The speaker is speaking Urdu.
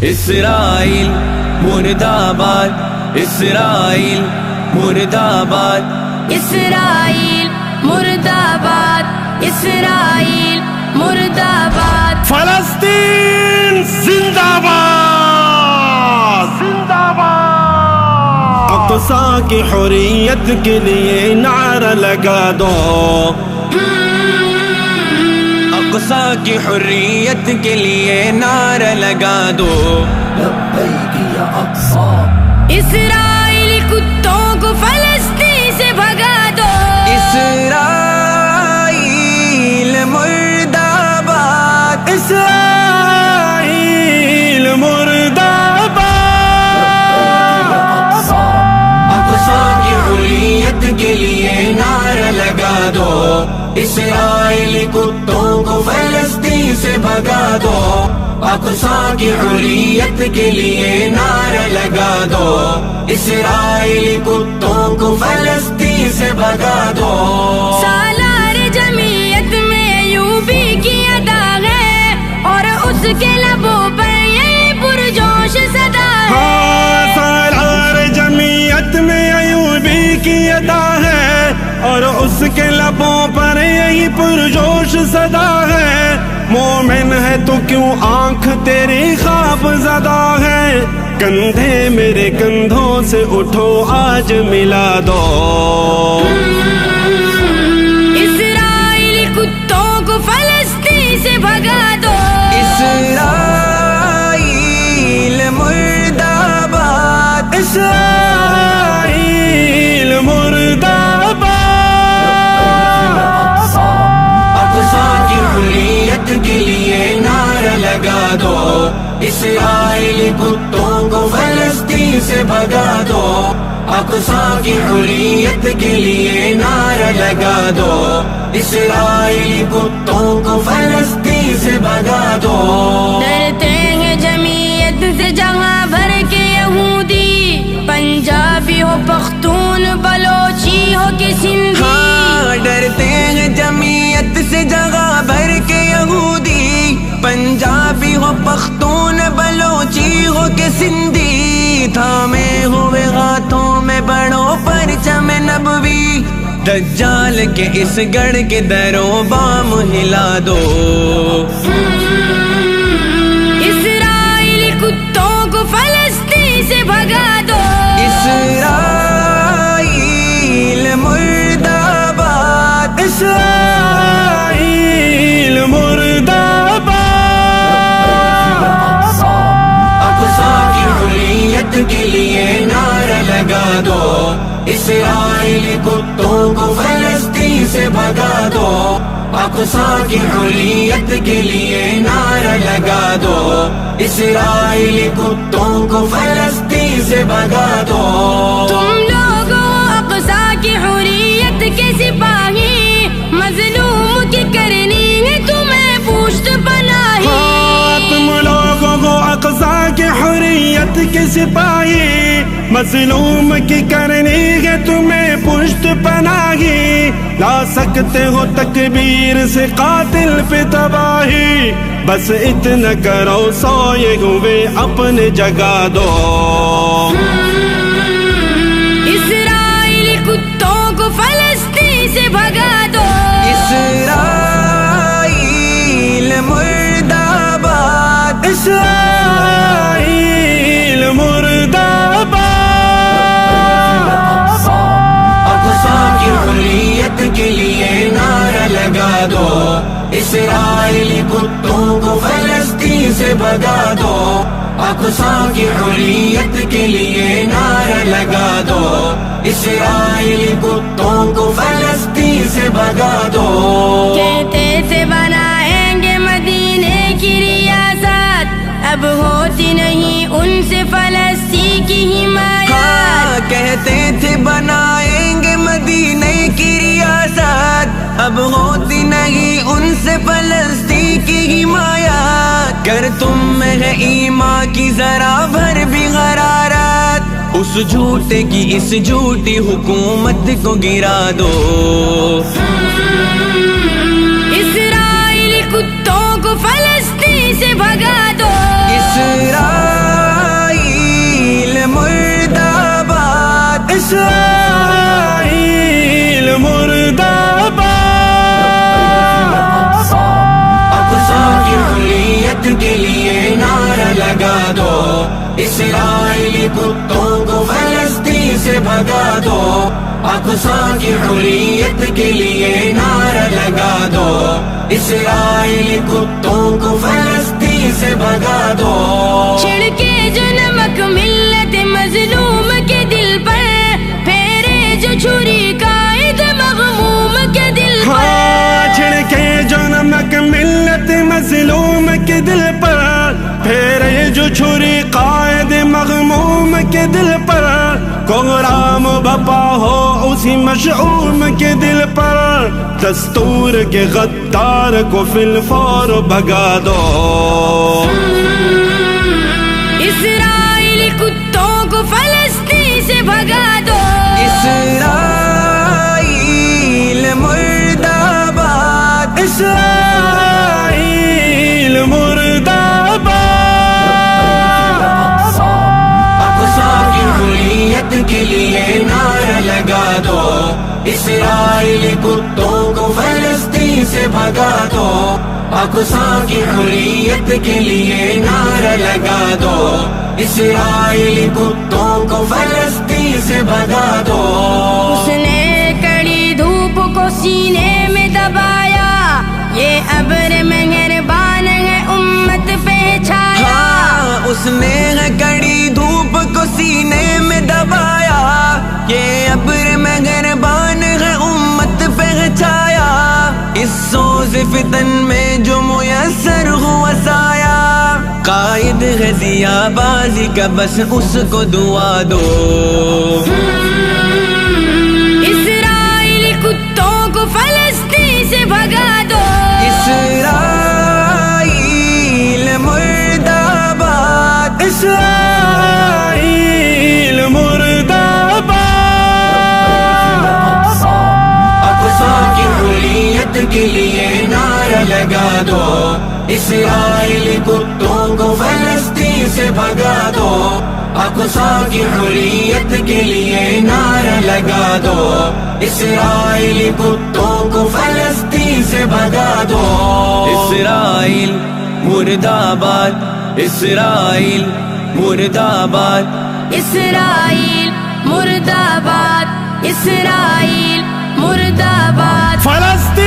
اسرائیل مرد آباد، اسرائیل مرد آباد، اسرائیل مرد آباد، اسرائیل مرد آباد، فلسطین زندہ باد، زندہ باد، اقصی کی حریت کے لیے نعرہ لگا دو، اقصی کی حریت کے لیے نعرہ لگا دو، لبیک یا اقصی، اسرائیلی کتوں کو فلسطین سے بھگا دو، اسرائیل مرد آباد، اسرائیل مرد آباد، اقصی کی حریت کے لیے نعرہ لگا دو، اسرائیلی کتوں کو فلسطین سے بھگا دو، اقصی کی حریت کے لیے نعرہ لگا دو، اسرائیلی کتوں کو فلسطین سے بھگا دو، سالار جمعیت میں ایوبی کی ادا ہے اور اس کے لبوں پر یہی پرجوش صدا ہے، سالار جمعیت میں ایوبی کی ادا ہے اور اس کے لبوں پر یہی پرجوش صدا ہے، مومن ہے تو کیوں آنکھ تیری خواب زدہ ہے، کندھے میرے کندھوں سے اٹھو آج ملا دو، اسرائیلی کتوں کو فلسطین سے بھگا دو، اسرائیل مرد آباد، اسرائیل مرد آباد، اقصی کی حریت کے لیے نعرہ لگا دو، اسرائیلی کتوں کو فلسطین سے بھگا دو، اقصی کی حریت کے لیے نعرہ لگا دو، اسرائیلی کتوں کو فلسطین سے بھگا دو، ڈرتے ہیں جمعیت سے جہاں بھر کے یہودی، پنجابی ہو پختون بلوچی ہو کہ سندھی، ہاں ڈرتے ہیں جمعیت سے جگہ بھر کے یہودی، پنجابی ہو پختون بلوچی ہو کہ سندھی، تھامے ہوئے ہاتھوں میں بڑو پرچم نبوی، دجال کے اس گڑھ کے دروں بام ہلا دو، اسرائیلی کتوں کو فلسطین سے بھگا دو، اسرائیل مرد آباد، اسرائیل مرد آباد، اقصی کی حریت کے لیے نعرہ لگا دو، اسرائیلی کتوں کو فلسطین سے بھگا دو، اقصی کی حریت کے لیے نعرہ لگا دو، اسرائیلی کتوں کو فلسطین سے بھگا دو، تم لوگوں اقصی کی حریت کے سپاہی، مظلوم کی کرنی ہے تمہیں پشت پناہی، تم لوگوں کو اقصی کی حریت کے سپاہی، مظلوم کی کرنی ہے تمہیں پشت پناہی، لا سکتے ہو تکبیر سے قاتل پہ تباہی، بس اتنا کرو سوئے ہوئے اپنے جگا دو، اسرائیلی کتوں کو فلسطین سے بھگا دو، اسرائیل مرد آباد، اسرائیل مرد آباد، اقصی کی حریت کے لیے نعرہ لگا دو، اسرائیلی کتوں کو فلسطین سے بھگا دو، اقصی کی حریت کے لیے نعرہ لگا دو، اسرائیلی کتوں کو فلسطین سے بھگا دو، کہتے تھے بنائیں گے مدینے کی ریاست، اب ہوتی نہیں ان سے فلسطین کی حمایت، ہاں کہتے تھے بنائیں گے مدینے کی ریاست، اب ہوتی نہیں ان سے فلسطین کی حمایت، گر تم میں ہے ایمان کی ذرا بھر بھی غرارت، اس جھوٹے کی اس جھوٹی حکومت کو گرا دو، اسرائیلی کتوں کو فلسطین سے بھگا دو، اسرائیل اسرائیل مرد آباد اقصی کی حریت کے لیے نعرہ لگا دو اسرائیلی کتوں کو فلسطین سے بھگا دو اقصی کی حریت کے لیے نعرہ لگا دو اسرائیلی کتوں کو فلسطین سے بھگا دو چھڑکے جو نمک ملت مظلوم کے دل پر پھیرے جو چھری قائد مغموم کے دل پر ہاں چھڑکے جو نمک ملت مظلوم کے دل پر پھیرے جو چھری قائد مغموم کے دل پر کوہرام بپا ہو اسی مشعوم کے دل پر دستور کے غدار کو فی الفور بھگا دو اسرائیلی کتوں کو فلسطین سے بھگا دو اسرائیل مرد آباد اسرائیل مرد آباد اقصی کی حریت کے لیے نعرہ لگا دو اسرائیلی کتوں کو فلسطین سے بھگا دو اقصی کی حریت کے لیے نعرہ لگا دو اسرائیلی کتوں کو فلسطین سے بھگا دو اس نے کڑی دھوپ کو سینے میں دبایا یہ ابر مہربان ہے امت پہ چھایا ہاں اس نے کڑی دھوپ کو سینے میں دبایا یہ ابر مہربان ہے امت پہ چھایا اس سوز فتن میں جو میسر ہوا سایہ قائد ہے ضیا بازی کا بس اس کو دعا دو اسرائیلی کتوں کو فلسطین سے بھگا دو اسرائیل مرد آباد اسرائیل مرد آباد اقصی کی حریت کے لیے نعرہ لگا دو اسرائیلی کتوں کو فلسطین سے بھگا دو اقصی کی حریت کے لیے نعرہ لگا دو اسرائیلی کتوں کو فلسطین سے بھگا دو اسرائیل مرد آباد اسرائیل مرد آباد اسرائیل مرد آباد اسرائیل مرد آباد فلسطین